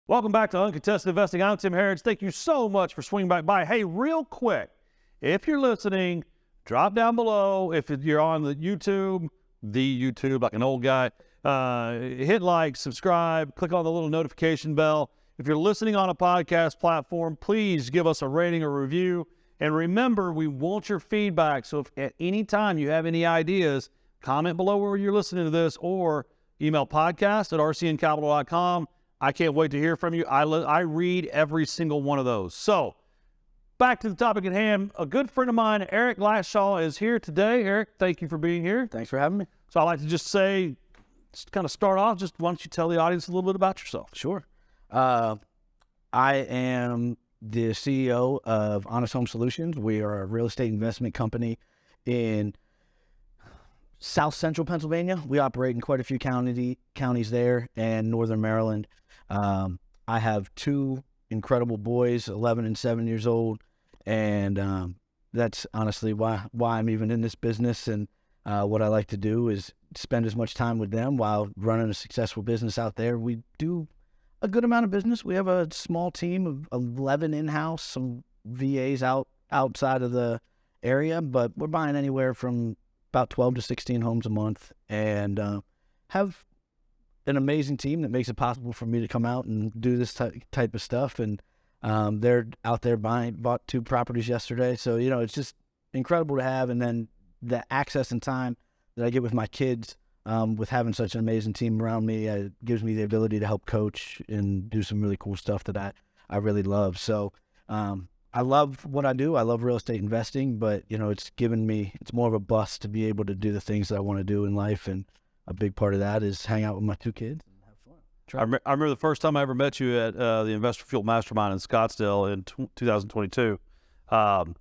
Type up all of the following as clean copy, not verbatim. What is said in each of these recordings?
Welcome back to Uncontested Investing. I'm Tim Harrods. Thank you so much for swinging back by. Hey, real quick, if you're listening, drop down below. If you're on the YouTube, like an old guy, hit like, subscribe, click on the little notification bell. If you're listening on a podcast platform, please give us a rating or review. And remember, we want your feedback. So if at any time you have any ideas, comment below where you're listening to this or email podcast@rcncapital.com. I can't wait to hear from you. I read every single one of those. So back to the topic at hand. A good friend of mine, Erik Latsha, is here today. Erik, thank you for being here. Thanks for having me. So I'd like to just say, just kind of start off, just why don't you tell the audience a little bit about yourself? Sure. I am the CEO of Honest Home Solutions. We are a real estate investment company in South Central Pennsylvania. We operate in quite a few counties there and Northern Maryland. I have two incredible boys, 11 and 7 years old, and that's honestly why I'm even in this business. And what I like to do is spend as much time with them while running a successful business out there. We do a good amount of business. We have a small team of 11 in-house, some VAs outside of the area, but we're buying anywhere from about 12 to 16 homes a month, and have an amazing team that makes it possible for me to come out and do this type of stuff. And they're out there bought 2 properties yesterday. So, it's just incredible to have. And then the access and time that I get with my kids, with having such an amazing team around me, gives me the ability to help coach and do some really cool stuff that I really love. So I love what I do. I love real estate investing, but it's more of a bust to be able to do the things that I want to do in life. And a big part of that is hang out with my 2 kids and have fun. I remember the first time I ever met you at the Investor Fuel Mastermind in Scottsdale in 2022. You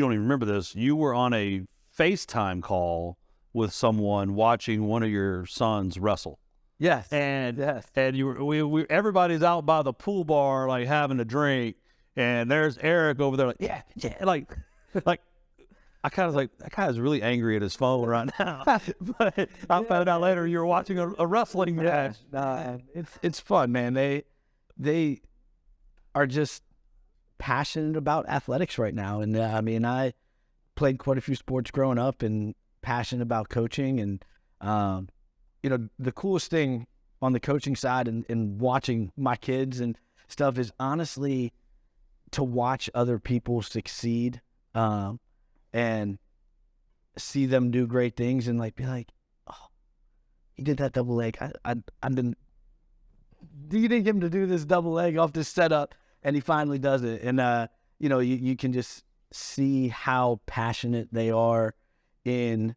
don't even remember this. You were on a FaceTime call with someone watching one of your sons wrestle. Yes. And you were everybody's out by the pool bar, like having a drink, and there's Erik over there, like, yeah, like I kind of like, that guy is really angry at his phone right now. But I found out later you were watching a wrestling match. It's fun, man. They are just passionate about athletics right now. And I played quite a few sports growing up and passionate about coaching. And, the coolest thing on the coaching side and watching my kids and stuff is honestly to watch other people succeed. And see them do great things and be like, oh, he did that double leg. You didn't get him to do this double leg off this setup, and he finally does it. And you can just see how passionate they are in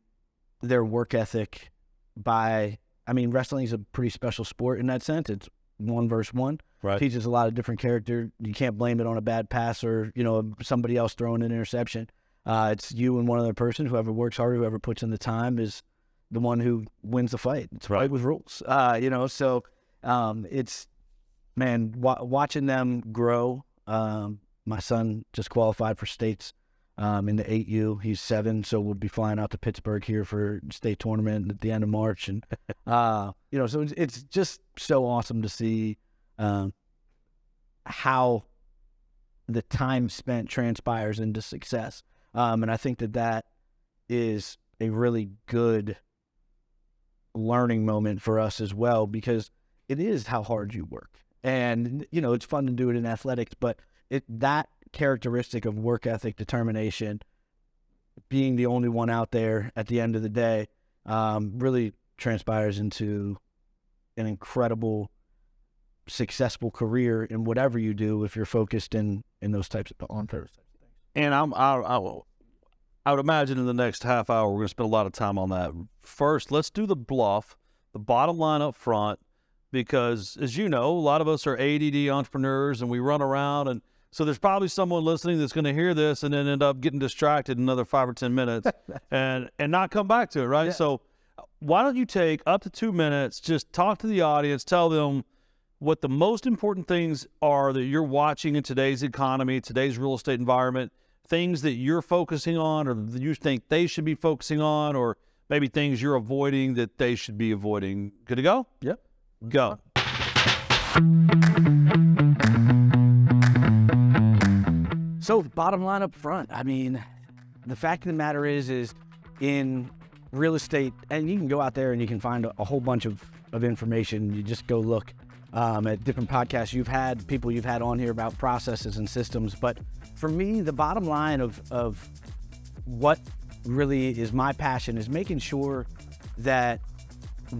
their work ethic. Wrestling is a pretty special sport in that sense. It's 1 versus 1. Right. Teaches a lot of different character. You can't blame it on a bad pass or somebody else throwing an interception. It's you and one other person. Whoever works hard, whoever puts in the time is the one who wins the fight. It's right. Fight with rules. So it's, man, watching them grow. My son just qualified for states in the 8U. He's 7, so we'll be flying out to Pittsburgh here for state tournament at the end of March. And, so it's just so awesome to see how the time spent transpires into success. And I think that is a really good learning moment for us as well, because it is how hard you work. And, it's fun to do it in athletics, but that characteristic of work ethic, determination, being the only one out there at the end of the day, really transpires into an incredible, successful career in whatever you do if you're focused in those types of on-purpose types of things. And I would imagine in the next half hour, we're going to spend a lot of time on that. First, let's do the bluff, the bottom line up front, because as you know, a lot of us are ADD entrepreneurs and we run around. And so there's probably someone listening that's going to hear this and then end up getting distracted in another 5 or 10 minutes and not come back to it, right? Yeah. So why don't you take up to 2 minutes, just talk to the audience, tell them what the most important things are that you're watching in today's economy, today's real estate environment, things that you're focusing on or that you think they should be focusing on, or maybe things you're avoiding that they should be avoiding. Good to go? Yep. Go. So bottom line up front, I mean, the fact of the matter is in real estate, and you can go out there and you can find a whole bunch of information. You just go look at different podcasts people you've had on here about processes and systems. But for me, the bottom line of what really is my passion is making sure that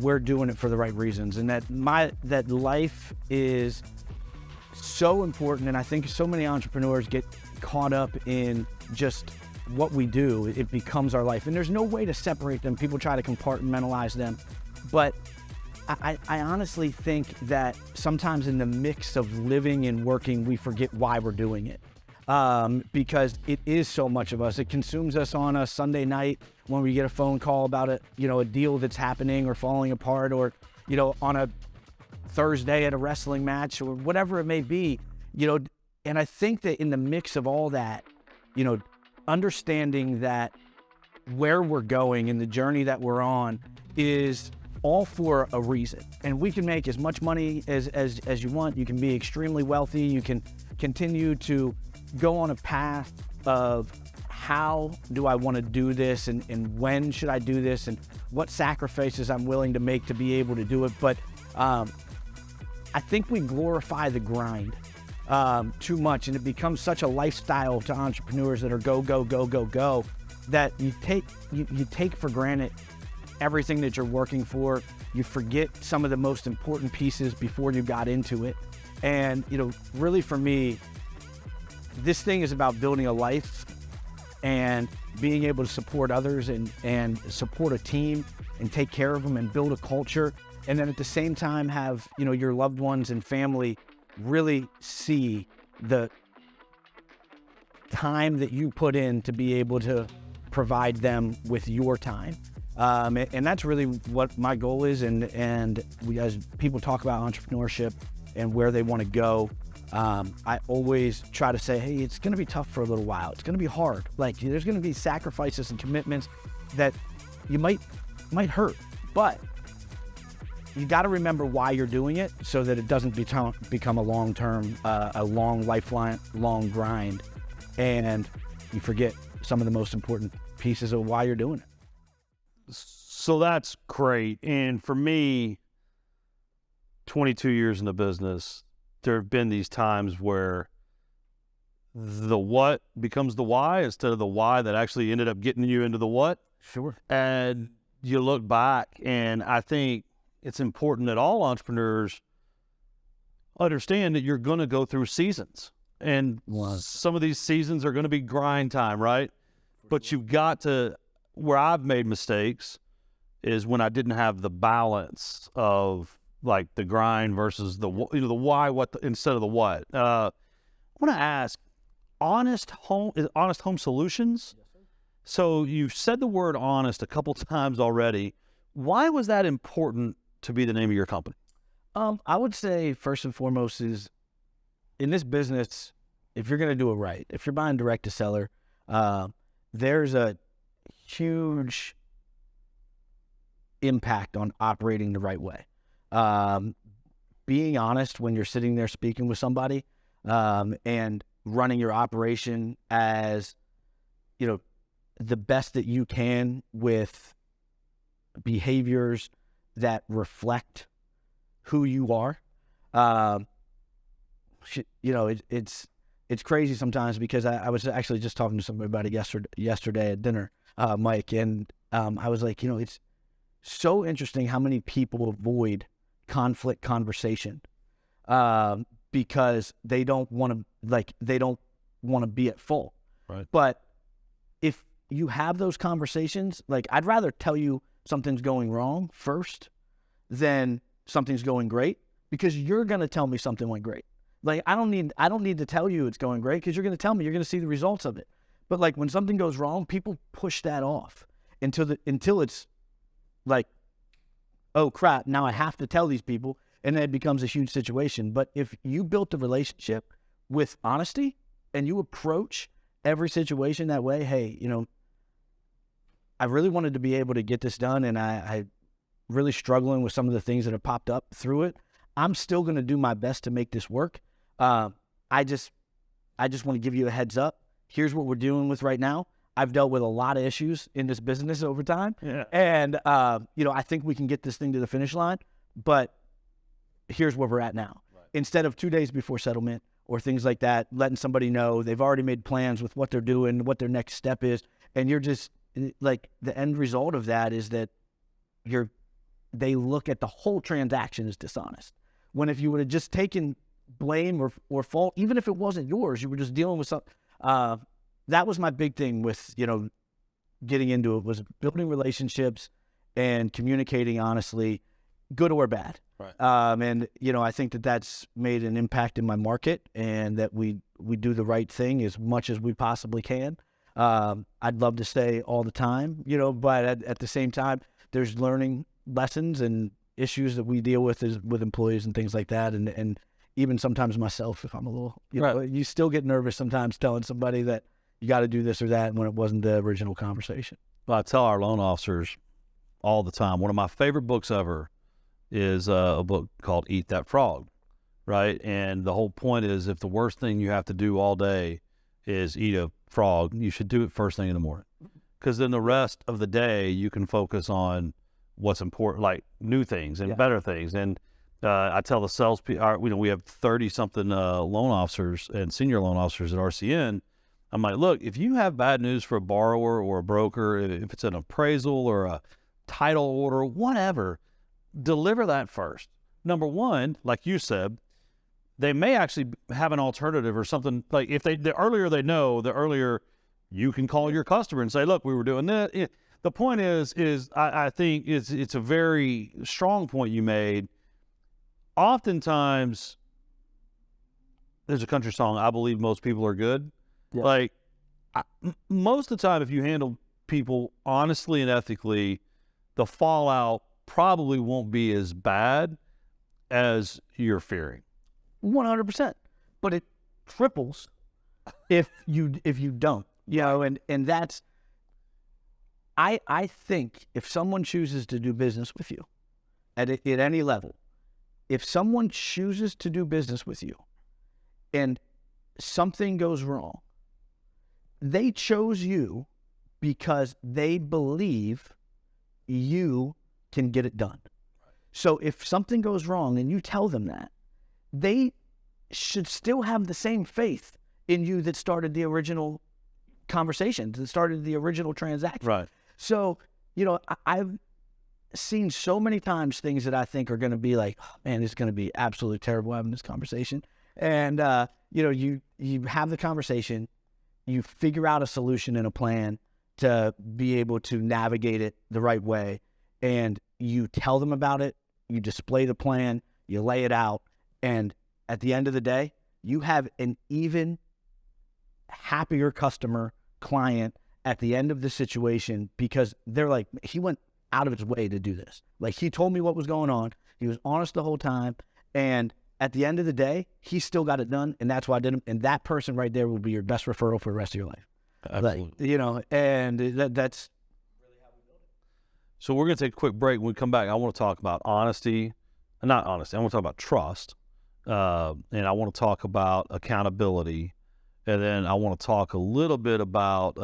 we're doing it for the right reasons, and that life is so important. And I think so many entrepreneurs get caught up in just what we do. It becomes our life, and there's no way to separate them. People try to compartmentalize them, but I honestly think that sometimes in the mix of living and working, we forget why we're doing it, because it is so much of us. It consumes us on a Sunday night when we get a phone call about a deal that's happening or falling apart, or on a Thursday at a wrestling match or whatever it may be. And I think that in the mix of all that, understanding that where we're going and the journey that we're on is all for a reason. And we can make as much money as you want. You can be extremely wealthy. You can continue to go on a path of how do I want to do this, and when should I do this, and what sacrifices I'm willing to make to be able to do it. But I think we glorify the grind too much, and it becomes such a lifestyle to entrepreneurs that are go, go, go, go, go, that you take for granted everything that you're working for. You forget some of the most important pieces before you got into it. And really for me, this thing is about building a life and being able to support others and support a team and take care of them and build a culture. And then at the same time have your loved ones and family really see the time that you put in to be able to provide them with your time. And that's really what my goal is. And as people talk about entrepreneurship and where they want to go, I always try to say, hey, it's going to be tough for a little while. It's going to be hard. Like, there's going to be sacrifices and commitments that you might hurt, but you got to remember why you're doing it so that it doesn't become a long-term, a long grind, and you forget some of the most important pieces of why you're doing it. So that's great. And for me, 22 years in the business, there have been these times where the what becomes the why instead of the why that actually ended up getting you into the what. Sure. And you look back, and I think it's important that all entrepreneurs understand that you're going to go through seasons. And some of these seasons are going to be grind time, right? But you've got to, where I've made mistakes is when I didn't have the balance of like the grind versus the why, instead of the what. I want to ask, Honest Home Solutions? Yes, sir. So you've said the word honest a couple times already. Why was that important to be the name of your company? I would say first and foremost is, in this business, if you're going to do it right, if you're buying direct to seller, there's a huge impact on operating the right way. Being honest when you're sitting there speaking with somebody, and running your operation as, the best that you can with behaviors that reflect who you are. It's crazy sometimes, because I was actually just talking to somebody yesterday at dinner, Mike, and I was like, it's so interesting how many people avoid conflict conversation because they don't want to be at fault. Right. But if you have those conversations, like, I'd rather tell you something's going wrong first than something's going great, because you're going to tell me something went great. Like, I don't need to tell you it's going great, because you're going to tell me, you're going to see the results of it. But like, when something goes wrong, people push that off until it's like, oh crap, now I have to tell these people, and then it becomes a huge situation. But if you built a relationship with honesty and you approach every situation that way, hey, I really wanted to be able to get this done, and I really struggling with some of the things that have popped up through it. I'm still going to do my best to make this work. I just want to give you a heads up. Here's what we're dealing with right now. I've dealt with a lot of issues in this business over time. Yeah. And, I think we can get this thing to the finish line, but here's where we're at now. Right. Instead of 2 days before settlement or things like that, letting somebody know they've already made plans with what they're doing, what their next step is. And you're just like, the end result of that is that they look at the whole transaction as dishonest. When if you would have just taken blame or fault, even if it wasn't yours, you were just dealing with something. That was my big thing with, getting into it, was building relationships and communicating honestly, good or bad. Right. And I think that that's made an impact in my market, and that we do the right thing as much as we possibly can. I'd love to stay all the time, but at the same time, there's learning lessons and issues that we deal with with employees and things like that. And even sometimes myself, if I'm a little, you still get nervous sometimes telling somebody that you got to do this or that when it wasn't the original conversation. Well, I tell our loan officers all the time, one of my favorite books ever is a book called Eat That Frog, right? And the whole point is, if the worst thing you have to do all day is eat a frog, you should do it first thing in the morning. Because then the rest of the day, you can focus on what's important, like new things and better things. And I tell the salespeople, we have 30-something loan officers and senior loan officers at RCN. I'm like, look, if you have bad news for a borrower or a broker, if it's an appraisal or a title order, whatever, deliver that first. Number one, like you said, they may actually have an alternative or something. Like if the earlier they know, the earlier you can call your customer and say, look, we were doing this. The point is I think it's a very strong point you made. Oftentimes, there's a country song, I believe most people are good. Yeah. Like, most of the time, if you handle people honestly and ethically, the fallout probably won't be as bad as you're fearing. 100%. But it triples if you don't. And that's, I think if someone chooses to do business with you at any level, if someone chooses to do business with you and something goes wrong, they chose you because they believe you can get it done. So if something goes wrong and you tell them that, they should still have the same faith in you that started the original conversation, that started the original transaction. Right. So, I've seen so many times things that I think are going to be like, oh, man, it's going to be absolutely terrible having this conversation. And, you have the conversation, you figure out a solution and a plan to be able to navigate it the right way. And you tell them about it, you display the plan, you lay it out. And at the end of the day, you have an even happier client at the end of the situation, because they're like, he went out of his way to do this. Like, he told me what was going on. He was honest the whole time. And at the end of the day, he still got it done. And that's why I did it. And that person right there will be your best referral for the rest of your life. Absolutely. And that's really how we build it. So we're going to take a quick break. When we come back, I want to talk about honesty. Not honesty. I want to talk about trust. And I want to talk about accountability. And then I want to talk a little bit about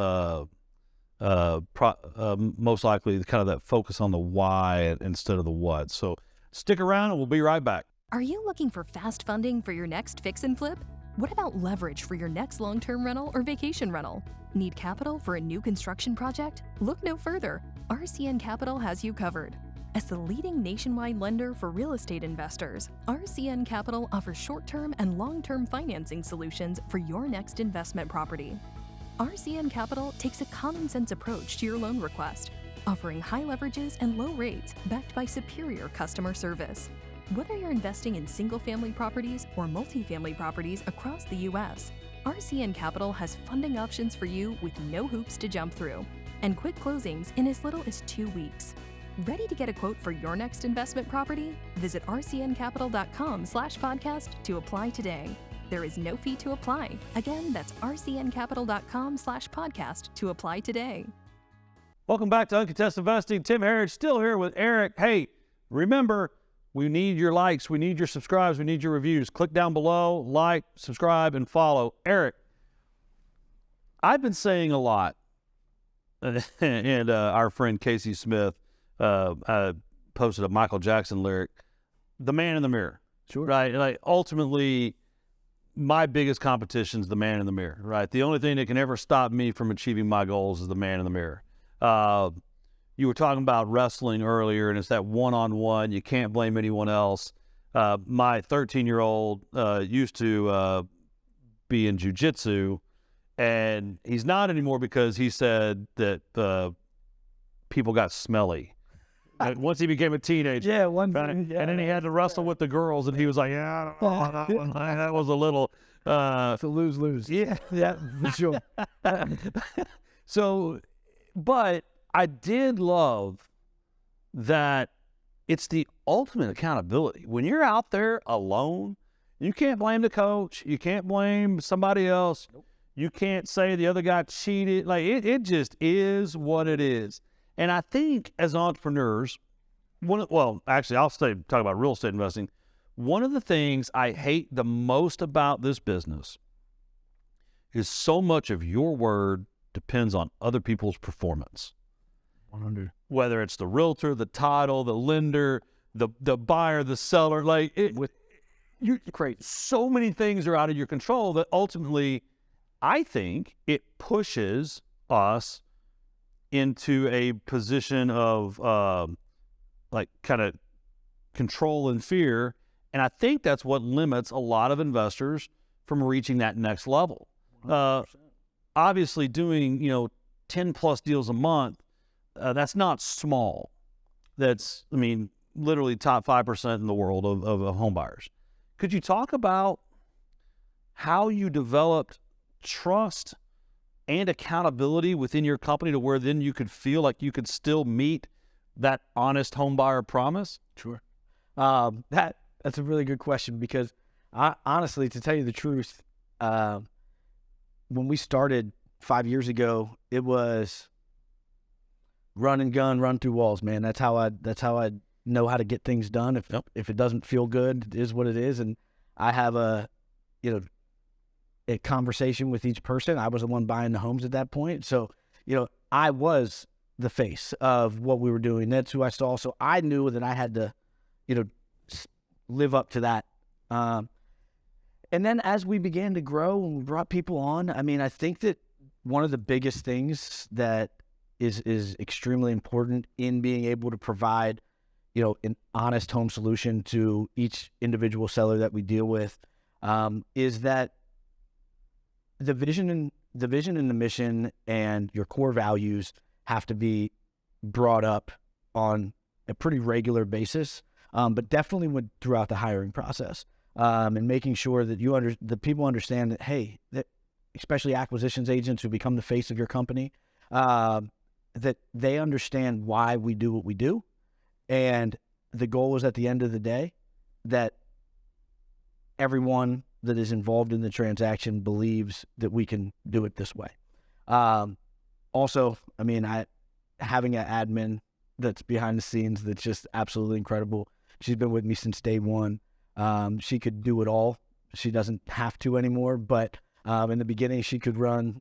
most likely kind of that focus on the why instead of the what. So stick around and we'll be right back. Are you looking for fast funding for your next fix and flip? What about leverage for your next long-term rental or vacation rental? Need capital for a new construction project? Look no further. RCN Capital has you covered. As the leading nationwide lender for real estate investors, RCN Capital offers short-term and long-term financing solutions for your next investment property. RCN Capital takes a common-sense approach to your loan request, offering high leverages and low rates backed by superior customer service. Whether you're investing in single-family properties or multifamily properties across the U.S., RCN Capital has funding options for you with no hoops to jump through and quick closings in as little as 2 weeks. Ready to get a quote for your next investment property? Visit rcncapital.com/podcast to apply today. There is no fee to apply. Again, that's rcncapital.com/podcast to apply today. Welcome back to Uncontested Investing. Tim Harris still here with Erik. Hey, remember, We need your likes. We need your subscribes. We need your reviews. Click down below, like, subscribe, and follow. Erik, I've been saying a lot, and our friend Casey Smith posted a Michael Jackson lyric, the man in the mirror. Sure. Right? Like, ultimately, my biggest competition is the man in the mirror, right? The only thing that can ever stop me from achieving my goals is the man in the mirror. You were talking about wrestling earlier, and it's that one-on-one. You can't blame anyone else. My 13-year-old used to be in jiu-jitsu, and he's not anymore because he said that people got smelly. Once he became a teenager. Yeah, and then he had to wrestle with the girls, and he was like, yeah, I don't know, that one, that was a little... it's a lose-lose. Yeah. Yeah, for sure. So, but I did love that it's the ultimate accountability. When you're out there alone, you can't blame the coach. You can't blame somebody else. Nope. You can't say the other guy cheated. Like, it just is what it is. And I think as entrepreneurs, talk about real estate investing. One of the things I hate the most about this business is so much of your word depends on other people's performance. 100. Whether it's the realtor, the title, the lender, the buyer, the seller, so many things are out of your control that ultimately, I think it pushes us into a position of kind of control and fear. And I think that's what limits a lot of investors from reaching that next level. Obviously doing, 10 plus deals a month, that's not small. That's, literally top 5% in the world of home buyers. Could you talk about how you developed trust and accountability within your company to where then you could feel like you could still meet that honest home buyer promise? Sure. That's a really good question because honestly, to tell you the truth, when we started 5 years ago, it was run and gun, run through walls, man. That's how I know how to get things done. If it doesn't feel good, it is what it is. And I have a conversation with each person. I was the one buying the homes at that point. So, I was the face of what we were doing. That's who I saw. So I knew that I had to, live up to that. And then as we began to grow and we brought people on, I think that one of the biggest things that is extremely important in being able to provide, an honest home solution to each individual seller that we deal with, is that the vision and the mission and your core values have to be brought up on a pretty regular basis, but definitely throughout the hiring process, and making sure that the people understand that, hey, that especially acquisitions agents who become the face of your company, that they understand why we do what we do, and the goal is at the end of the day that everyone that is involved in the transaction believes that we can do it this way. Also, having an admin that's behind the scenes that's just absolutely incredible. She's been with me since day one. She could do it all. She doesn't have to anymore, but in the beginning she could run,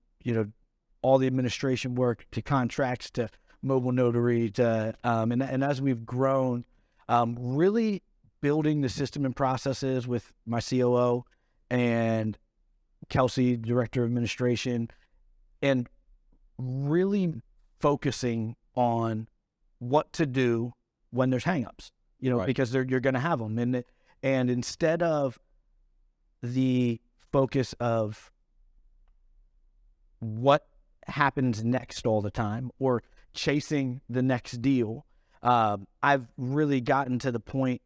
all the administration work to contracts to mobile notary to, and as we've grown, really building the system and processes with my COO and Kelsey, Director of Administration, and really focusing on what to do when there's hangups, Right. because you're going to have them. And instead of the focus of what happens next all the time or chasing the next deal, I've really gotten to the point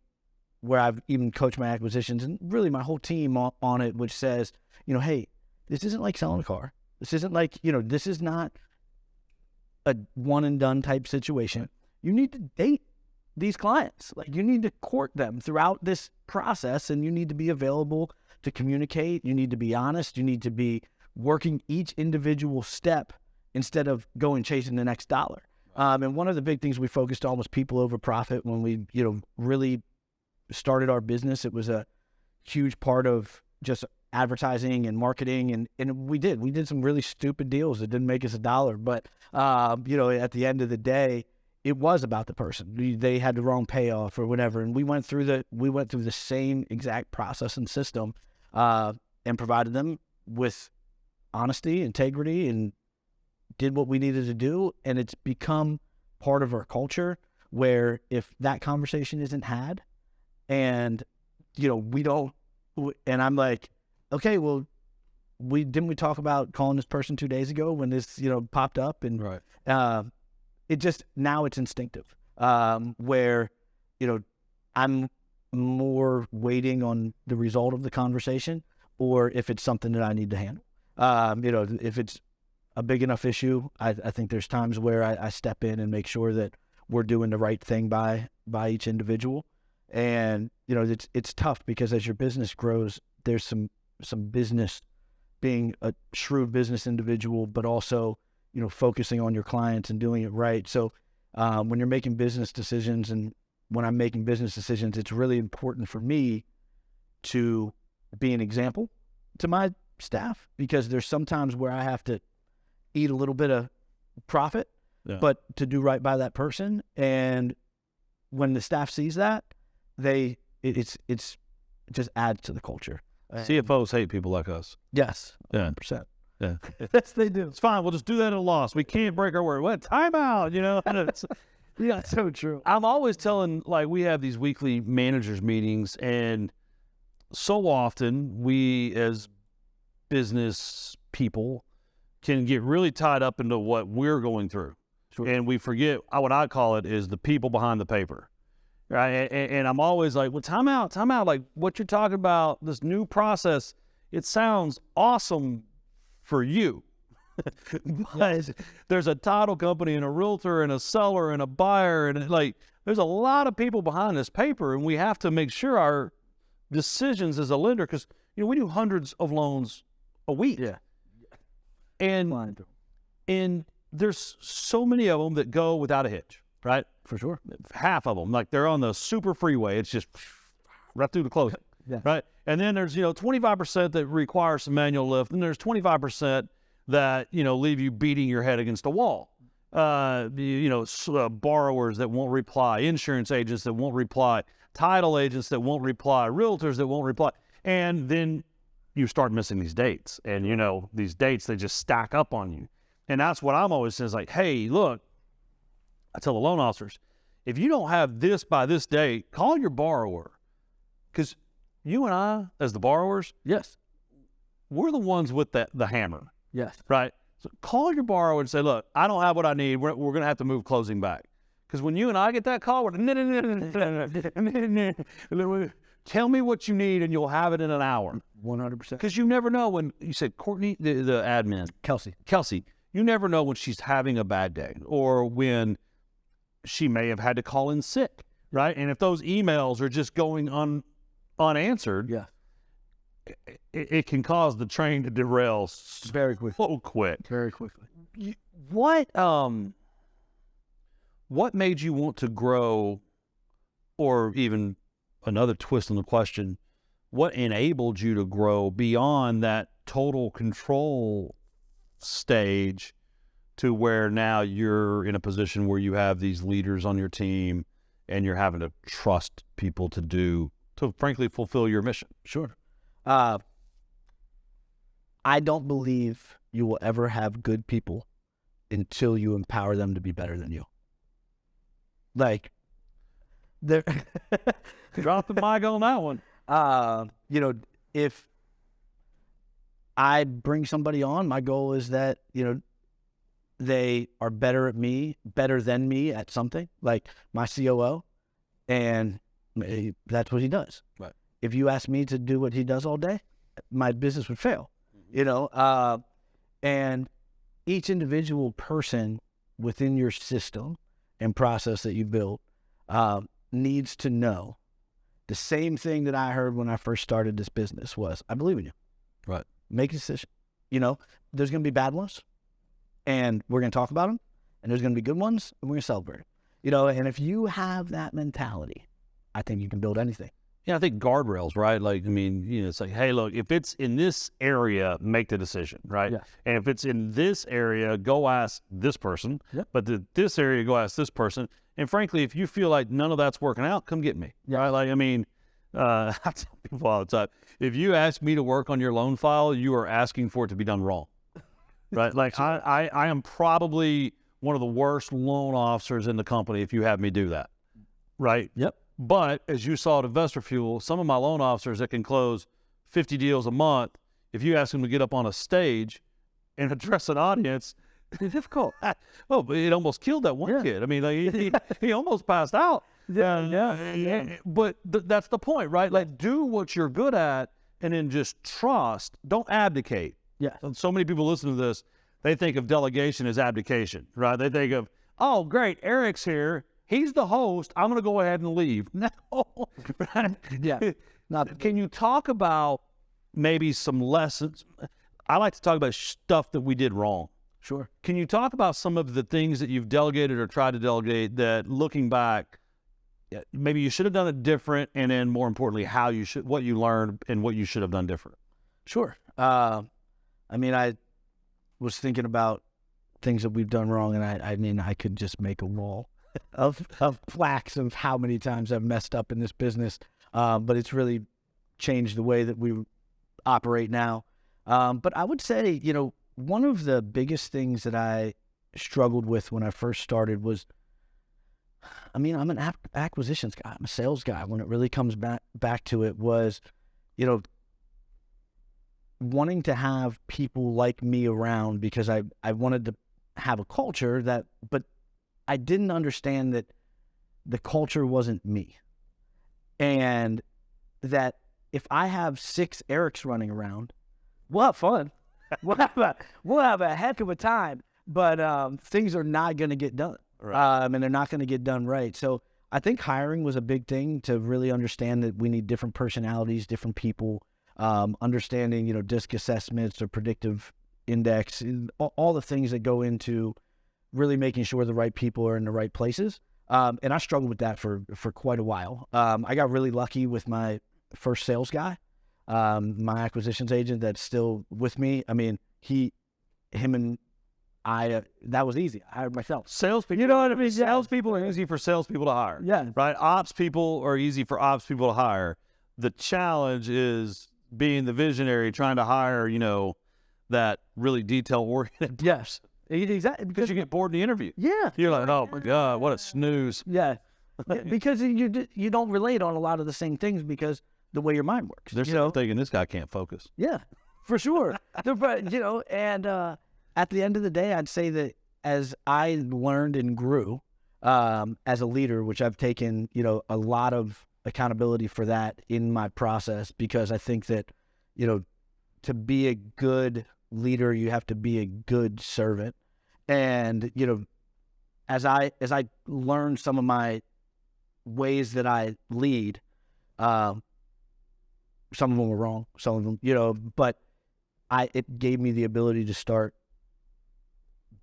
where I've even coached my acquisitions and really my whole team on it, which says, hey, this isn't like selling a car. This isn't like, this is not a one and done type situation. You need to date these clients. Like, you need to court them throughout this process, and you need to be available to communicate. You need to be honest. You need to be working each individual step instead of going chasing the next dollar. And one of the big things we focused on was people over profit when we, really started our business, it was a huge part of just advertising and marketing, and we did some really stupid deals that didn't make us a dollar, but at the end of the day, it was about the person. They had the wrong payoff or whatever, and we went through the same exact process and system, and provided them with honesty, integrity, and did what we needed to do. And it's become part of our culture where if that conversation isn't had, and we don't, and I'm like, okay, well, we talk about calling this person 2 days ago when this popped up, and Right. It just, now it's instinctive, where I'm more waiting on the result of the conversation, or if it's something that I need to handle. If it's a big enough issue, I think there's times where I step in and make sure that we're doing the right thing by each individual. And it's tough because as your business grows, there's some business, being a shrewd business individual, but also focusing on your clients and doing it right. So when you're making business decisions, and when I'm making business decisions, it's really important for me to be an example to my staff, because there's sometimes where I have to eat a little bit of profit, but to do right by that person. And when the staff sees that, it just adds to the culture. CFOs hate people like us. Yes, Yeah. 100%. Yeah. Yes, they do. It's fine. We'll just do that at a loss. We can't break our word. What? Timeout, And it's, Yeah, so true. I'm always telling, like, we have these weekly managers meetings, and so often we as business people can get really tied up into what we're going through. Sure. And we forget, what I call it is the people behind the paper. Right. And I'm always like, well, time out. Like, what you're talking about, this new process, it sounds awesome for you. But there's a title company and a realtor and a seller and a buyer, and there's a lot of people behind this paper, and we have to make sure our decisions as a lender, because we do hundreds of loans a week. Yeah. And there's so many of them that go without a hitch, right? For sure. Half of them, like, they're on the super freeway. It's just right through the closing, Yeah. right? And then there's 25% that require some manual lift, and there's 25% that leave you beating your head against a wall. Borrowers that won't reply, insurance agents that won't reply, title agents that won't reply, realtors that won't reply, and then you start missing these dates, and these dates, they just stack up on you. And that's what I'm always saying, is like, hey, look, I tell the loan officers, if you don't have this by this date, call your borrower, because you and I, as the borrowers, Yes. we're the ones with the hammer, Yes. right? So call your borrower and say, look, I don't have what I need. We're going to have to move closing back. Because when you and I get that call, we're tell me what you need and you'll have it in an hour. 100%. Because you never know when, you said Courtney, the admin, Kelsey, you never know when she's having a bad day, or when she may have had to call in sick, right? And if those emails are just going unanswered, Yeah. it can cause the train to derail Very quickly. so quick. Very quickly. What made you want to grow, or even another twist on the question, what enabled you to grow beyond that total control stage to where now you're in a position where you have these leaders on your team and you're having to trust people to frankly fulfill your mission? Sure. I don't believe you will ever have good people until you empower them to be better than you. Like, they're Drop the mic on that one. If I bring somebody on, my goal is that, they are better than me at something, like my COO, and that's what he does. Right. If you ask me to do what he does all day, my business would fail, and each individual person within your system and process that you build needs to know the same thing that I heard when I first started this business was, I believe in you. Right. Make a decision. There's going to be bad ones, and we're going to talk about them, and there's going to be good ones, and we're going to celebrate. And if you have that mentality, I think you can build anything. I think guardrails, right? Like, I mean, it's like, hey, look, if it's in this area, make the decision, right? Yeah. And if it's in this area, go ask this person. Yep. But this area, go ask this person. And frankly, if you feel like none of that's working out, come get me. Yeah. Right? Like, I mean, I tell people all the time, if you ask me to work on your loan file, you are asking for it to be done wrong. Right? Like, I am probably one of the worst loan officers in the company if you have me do that. Right? Yep. But as you saw at Investor Fuel, some of my loan officers that can close 50 deals a month, if you ask them to get up on a stage and address an audience, It's difficult. oh, it almost killed that one kid. I mean, like, he almost passed out. Yeah. But that's the point, right? Like, do what you're good at and then just trust. Don't abdicate. Yeah. So many people listen to this, they think of delegation as abdication, right? They think of, oh, great, Erik's here. He's the host. I'm going to go ahead and leave. No. Right? Yeah. Can you talk about maybe some lessons? I like to talk about stuff that we did wrong. Sure. Can you talk about some of the things that you've delegated or tried to delegate that, looking back, maybe you should have done it different, and then more importantly, what you learned and what you should have done different? Sure. I mean, I was thinking about things that we've done wrong, and I mean, I could just make a wall of plaques of how many times I've messed up in this business. But it's really changed the way that we operate now. But I would say, one of the biggest things that I struggled with when I first started was, I mean, I'm an acquisitions guy. I'm a sales guy. When it really comes back to it was, wanting to have people like me around, because I wanted to have a culture but I didn't understand that the culture wasn't me. And that if I have 6 Eriks running around, we'll have fun. We'll have a heck of a time, but things are not going to get done. Right. And they're not going to get done right. So I think hiring was a big thing to really understand that we need different personalities, different people, understanding, DISC assessments or predictive index, all the things that go into really making sure the right people are in the right places. And I struggled with that for quite a while. I got really lucky with my first sales guy, my acquisitions agent that's still with me. I mean, him and I, that was easy. I hired myself. Salespeople, You know what I mean? Salespeople are easy for salespeople to hire. Yeah. Right? Ops people are easy for ops people to hire. The challenge is being the visionary, trying to hire, that really detail-oriented. Yes. Exactly. Because you get bored in the interview. Yeah. You're like, oh my God, what a snooze. Yeah. Because you don't relate on a lot of the same things because the way your mind works. They're still thinking this guy can't focus. Yeah, for sure. And at the end of the day, I'd say that as I learned and grew as a leader, which I've taken, a lot of accountability for that in my process, because I think that, to be a good leader, you have to be a good servant. And, as I learned some of my ways that I lead, some of them were wrong, some of them, but it gave me the ability to start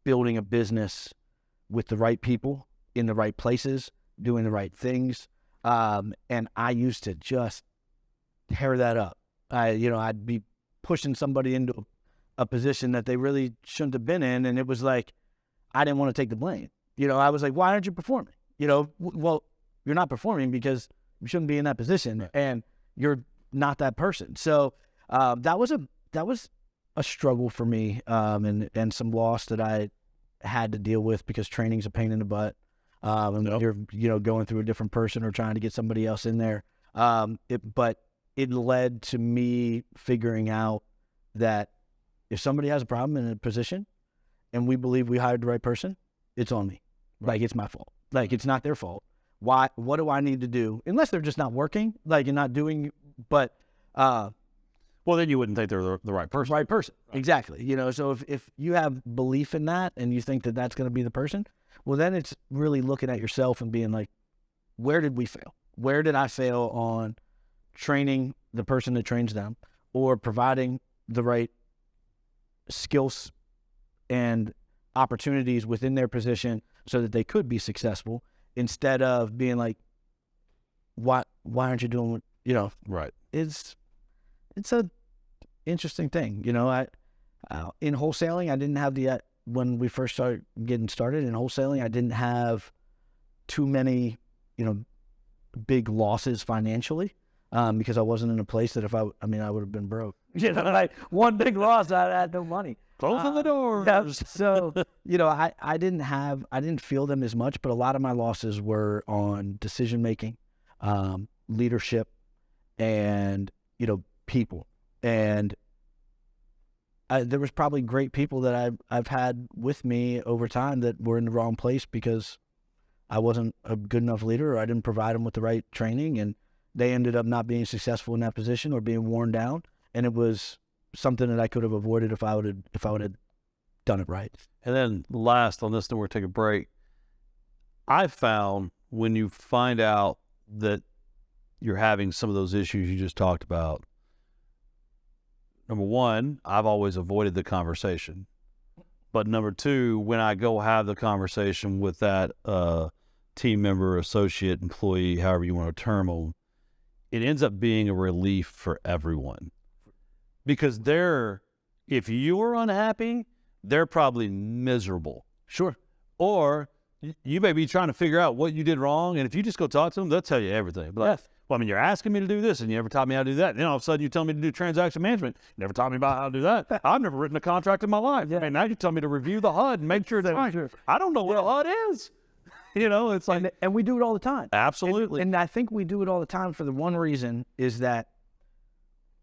building a business with the right people in the right places, doing the right things. And I used to just tear that up. I'd be pushing somebody into a position that they really shouldn't have been in. And it was like, I didn't want to take the blame. I was like, why aren't you performing? Well, you're not performing because you shouldn't be in that position, right, and you're not that person. So that was a struggle for me, and some loss that I had to deal with, because training's a pain in the butt. And you're going through a different person or trying to get somebody else in there. But it led to me figuring out that if somebody has a problem in a position and we believe we hired the right person, it's on me. Right. Like, it's my fault. Like, it's not their fault. Why? What do I need to do? Unless they're just not working, like, you're not doing, but, well, then you wouldn't think they're the right person. Right person. Right. Exactly. So if you have belief in that and you think that that's going to be the person, well, then it's really looking at yourself and being like, where did we fail? Where did I fail on training the person that trains them, or providing the right skills and opportunities within their position so that they could be successful, instead of being like, why aren't you doing Right. it's a interesting thing. In wholesaling, I didn't have when we first started getting started in wholesaling, I didn't have too many, big losses financially, because I wasn't in a place that I would have been broke. One big loss, I had no money. Closing the doors. Yeah, so, I didn't feel them as much, but a lot of my losses were on decision making, leadership, and, people. And there was probably great people that I've had with me over time that were in the wrong place because I wasn't a good enough leader, or I didn't provide them with the right training, and they ended up not being successful in that position or being worn down. And it was something that I could have avoided if I would have done it right. And then last on this, then we're going to take a break. I found when you find out that you're having some of those issues you just talked about, number one, I've always avoided the conversation. But number two, when I go have the conversation with that team member, associate, employee, however you want to term them, it ends up being a relief for everyone. Because if you are unhappy, they're probably miserable. Sure. Or you may be trying to figure out what you did wrong, and if you just go talk to them, they'll tell you everything. But Yes. Well, you're asking me to do this, and you never taught me how to do that. And then all of a sudden, you tell me to do transaction management. You never taught me about how to do that. I've never written a contract in my life. Yeah. Now you tell me to review the HUD and make sure that Sure. I don't know what a HUD is. It's like And we do it all the time. absolutely. And I think we do it all the time for the one reason is that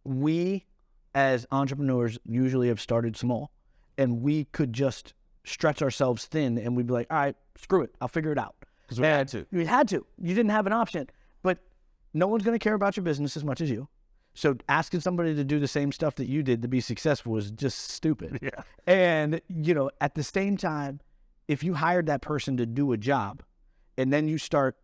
we, as entrepreneurs, usually have started small, and we could just stretch ourselves thin, and we'd be like, all right, screw it, I'll figure it out. Because we had to. You had to. You didn't have an option. But no one's going to care about your business as much as you. So asking somebody to do the same stuff that you did to be successful is just stupid. Yeah. And, at the same time, if you hired that person to do a job and then you start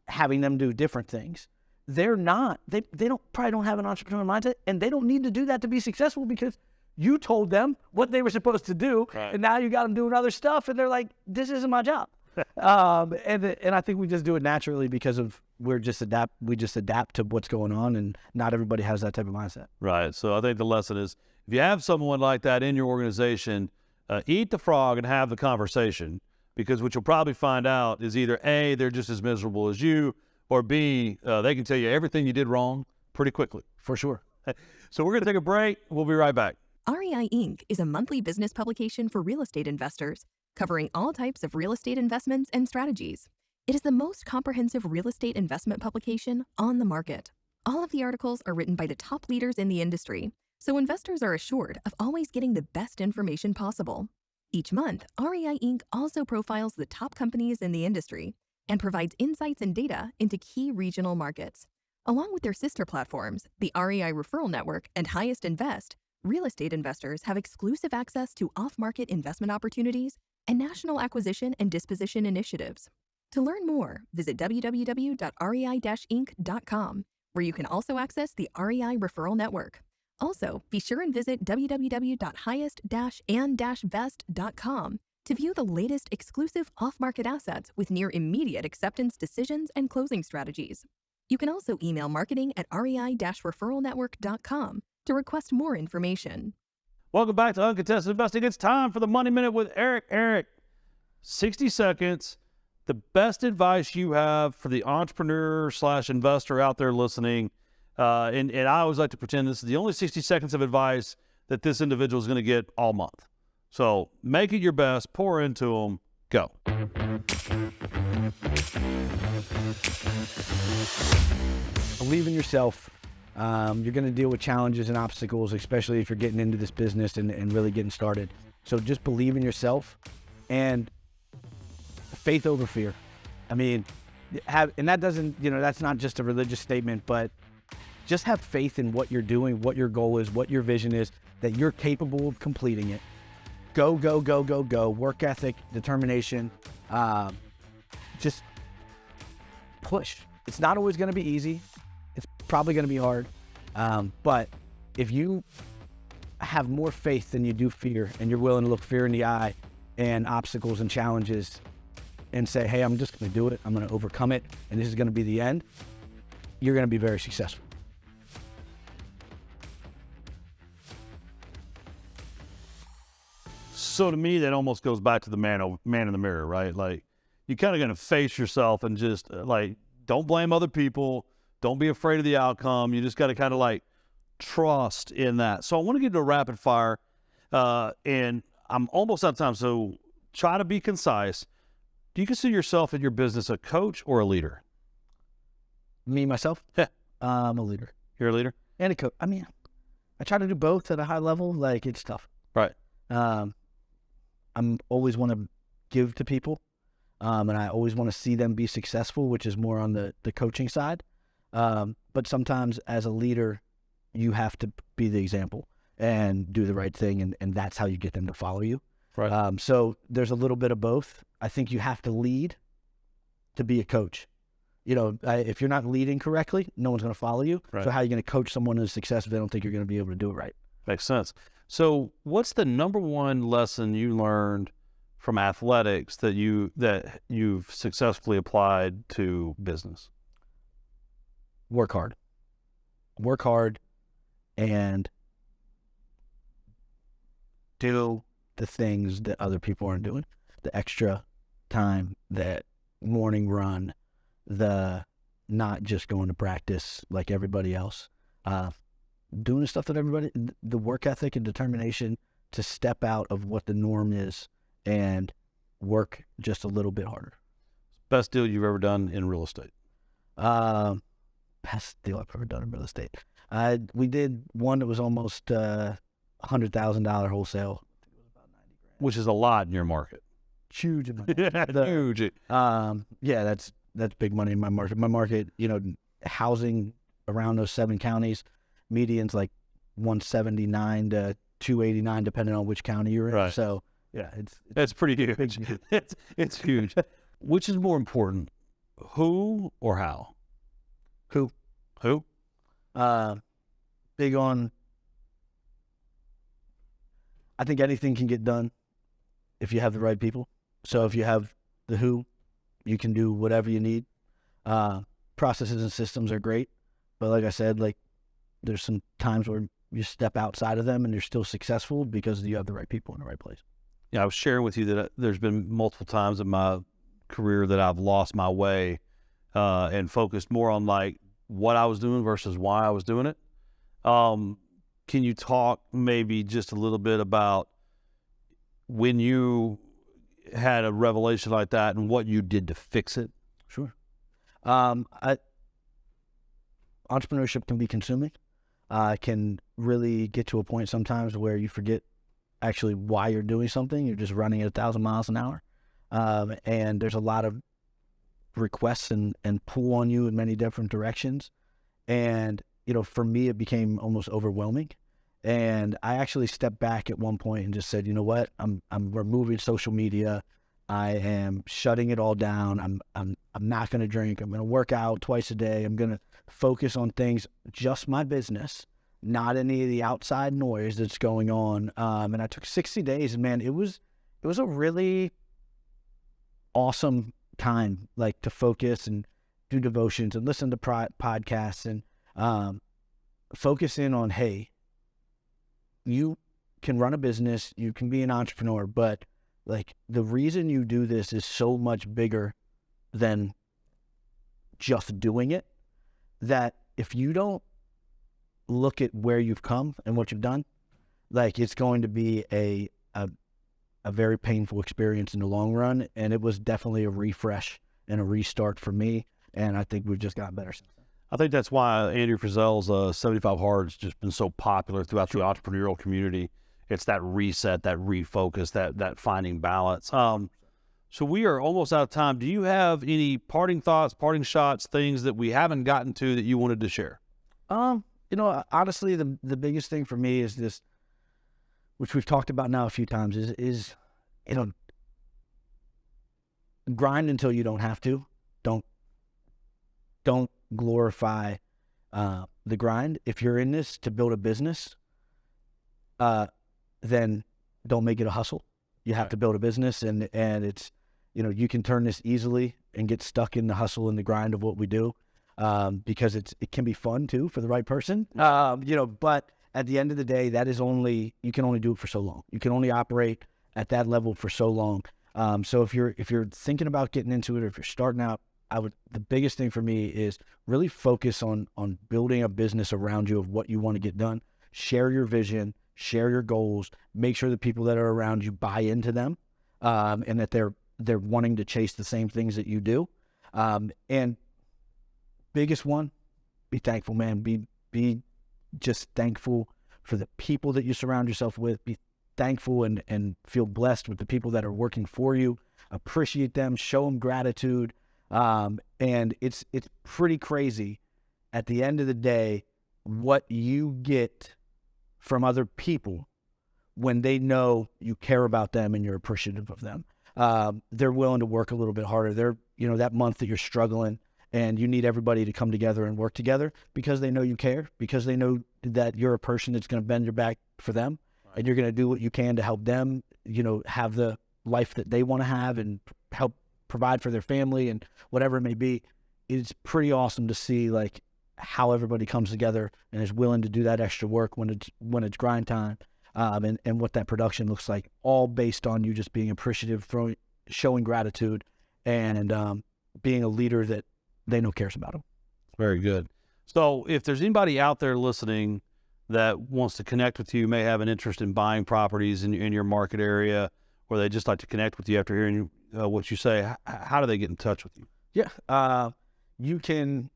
having them do different things, they probably don't have an entrepreneurial mindset, and they don't need to do that to be successful because you told them what they were supposed to do. Right. And now you got them doing other stuff, and they're like, this isn't my job. And I think we just do it naturally because we just adapt to what's going on, and not everybody has that type of mindset. Right. So I think the lesson is, if you have someone like that in your organization, eat the frog and have the conversation, because what you'll probably find out is either A, they're just as miserable as you, or B, they can tell you everything you did wrong pretty quickly. For sure. So we're going to take a break. We'll be right back. REI Inc. is a monthly business publication for real estate investors, covering all types of real estate investments and strategies. It is the most comprehensive real estate investment publication on the market. All of the articles are written by the top leaders in the industry, so investors are assured of always getting the best information possible. Each month, REI Inc. also profiles the top companies in the industry and provides insights and data into key regional markets. Along with their sister platforms, the REI Referral Network and Highest Invest, real estate investors have exclusive access to off-market investment opportunities and national acquisition and disposition initiatives. To learn more, visit www.rei-inc.com, where you can also access the REI Referral Network. Also, be sure and visit www.highest-and-vest.com to view the latest exclusive off-market assets with near immediate acceptance decisions and closing strategies. You can also email marketing@rei-referralnetwork.com to request more information. Welcome back to Uncontested Investing. It's time for the Money Minute with Erik. Erik, 60 seconds. The best advice you have for the entrepreneur/investor out there listening. And I always like to pretend this is the only 60 seconds of advice that this individual is going to get all month. So make it your best, pour into them, go. Believe in yourself. You're going to deal with challenges and obstacles, especially if you're getting into this business and really getting started. So just believe in yourself, and faith over fear. I mean, and that doesn't, that's not just a religious statement, but just have faith in what you're doing, what your goal is, what your vision is, that you're capable of completing it. Go, go, go, go, go. Work ethic, determination. Just push. It's not always going to be easy. It's probably going to be hard. But if you have more faith than you do fear, and you're willing to look fear in the eye and obstacles and challenges and say, hey, I'm just going to do it, I'm going to overcome it, and this is going to be the end, you're going to be very successful. So to me, that almost goes back to the man in the mirror, right? Like, you kind of got to face yourself and just like, don't blame other people. Don't be afraid of the outcome. You just got to kind of like trust in that. So I want to get into a rapid fire, and I'm almost out of time. So try to be concise. Do you consider yourself in your business a coach or a leader? Me, myself? Yeah. I'm a leader. You're a leader? And a coach. I mean, I try to do both at a high level. Like, it's tough. Right. I'm always want to give to people, and I always want to see them be successful, which is more on the coaching side. But sometimes as a leader, you have to be the example and do the right thing, and that's how you get them to follow you. Right. So there's a little bit of both. I think you have to lead to be a coach. You know, if you're not leading correctly, no one's going to follow you. Right. So how are you going to coach someone to success if they don't think you're going to be able to do it right? Makes sense. So what's the number one lesson you learned from athletics that you've successfully applied to business? Work hard. Work hard and do the things that other people aren't doing. The extra time, that morning run, the not just going to practice like everybody else. Doing the stuff that everybody, the work ethic and determination to step out of what the norm is and work just a little bit harder. Best deal you've ever done in real estate? Best deal I've ever done in real estate. We did one that was almost $100,000 wholesale. Which is a lot in your market. Huge amount. Huge. Yeah, that's big money in my market. My market, you know, housing around those 7 counties, medians like 179 to 289, depending on which county you're in. Right. So yeah, That's pretty huge. It's huge. Which is more important, who or how? Who? Who? Big on. I think anything can get done if you have the right people. So if you have the who, you can do whatever you need. Processes and systems are great, but like I said, like there's some times where you step outside of them and you're still successful because you have the right people in the right place. Yeah, I was sharing with you that there's been multiple times in my career that I've lost my way and focused more on like what I was doing versus why I was doing it. Can you talk maybe just a little bit about when you had a revelation like that and what you did to fix it? Sure. Entrepreneurship can be consuming. Can really get to a point sometimes where you forget actually why you're doing something. You're just running at 1,000 miles an hour. And there's a lot of requests and pull on you in many different directions. And, you know, for me, it became almost overwhelming. And I actually stepped back at one point and just said, you know what, I'm removing social media. I am shutting it all down. I'm not going to drink. I'm going to work out twice a day. I'm going to focus on things, just my business, not any of the outside noise that's going on. And I took 60 days, and man, it was a really awesome time, like to focus and do devotions and listen to podcasts and focus in on, hey, you can run a business, you can be an entrepreneur, but like the reason you do this is so much bigger than just doing it, that if you don't look at where you've come and what you've done, like it's going to be a very painful experience in the long run. And it was definitely a refresh and a restart for me. And I think we've just gotten better since then. I think that's why Andrew Frizzell's 75 Hard has just been so popular throughout the entrepreneurial community. It's that reset, that refocus, that finding balance. So we are almost out of time. Do you have any parting thoughts, parting shots, things that we haven't gotten to that you wanted to share? You know, honestly, the biggest thing for me is this, which we've talked about now a few times, is you know, grind until you don't have to. Don't glorify the grind. If you're in this to build a business, then don't make it a hustle. You have to build a business, and it's, you know, you can turn this easily and get stuck in the hustle and the grind of what we do, because it can be fun too for the right person. You know, but at the end of the day, you can only do it for so long. You can only operate at that level for so long. So if you're thinking about getting into it, or if you're starting out, the biggest thing for me is really focus on building a business around you of what you want to get done. Share your vision, share your goals, make sure the people that are around you buy into them, and that they're wanting to chase the same things that you do. And biggest one, be thankful, man. Be just thankful for the people that you surround yourself with. Be thankful and feel blessed with the people that are working for you. Appreciate them, show them gratitude. And it's pretty crazy at the end of the day what you get from other people when they know you care about them and you're appreciative of them. They're willing to work a little bit harder. They're, that month that you're struggling and you need everybody to come together and work together because they know you care, because they know that you're a person that's going to bend your back for them, and you're going to do what you can to help them, have the life that they want to have and help provide for their family and whatever it may be. It's pretty awesome to see like how everybody comes together and is willing to do that extra work when it's grind time, and what that production looks like, all based on you just being appreciative, showing gratitude, and being a leader that they know cares about them. Very good. So if there's anybody out there listening that wants to connect with you, may have an interest in buying properties in your market area, or they just like to connect with you after hearing what you say, how do they get in touch with you? Yeah. You can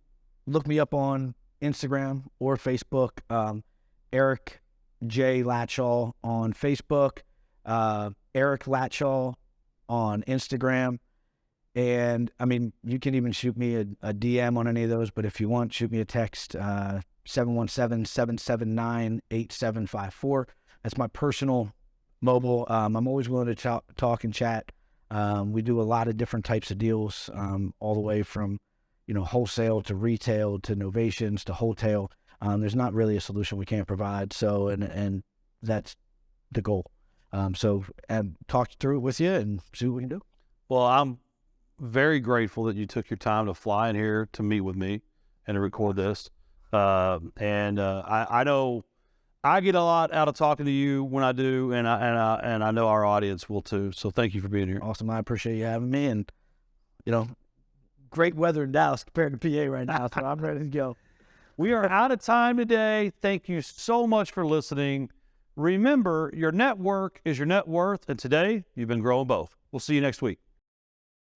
look me up on Instagram or Facebook. Erik J. Latsha on Facebook, Erik Latsha on Instagram. And I mean, you can even shoot me a DM on any of those, but if you want, shoot me a text, 717-779-8754. That's my personal mobile. I'm always willing to talk and chat. We do a lot of different types of deals, all the way from, wholesale to retail to novations to wholesale. There's not really a solution we can't provide. So, and that's the goal. So talk through it with you and see what we can do. Well, I'm very grateful that you took your time to fly in here to meet with me and to record this. I know I get a lot out of talking to you when I do, and I know our audience will too. So thank you for being here. Awesome. I appreciate you having me, and great weather in Dallas compared to PA right now. So I'm ready to go. We are out of time today. Thank you so much for listening. Remember, your network is your net worth, and today you've been growing both. We'll see you next week.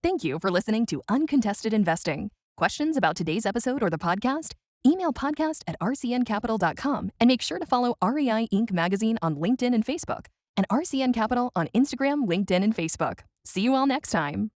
Thank you for listening to Uncontested Investing. Questions about today's episode or the podcast? Email podcast@rcncapital.com and make sure to follow REI Inc. magazine on LinkedIn and Facebook, and RCN Capital on Instagram, LinkedIn, and Facebook. See you all next time.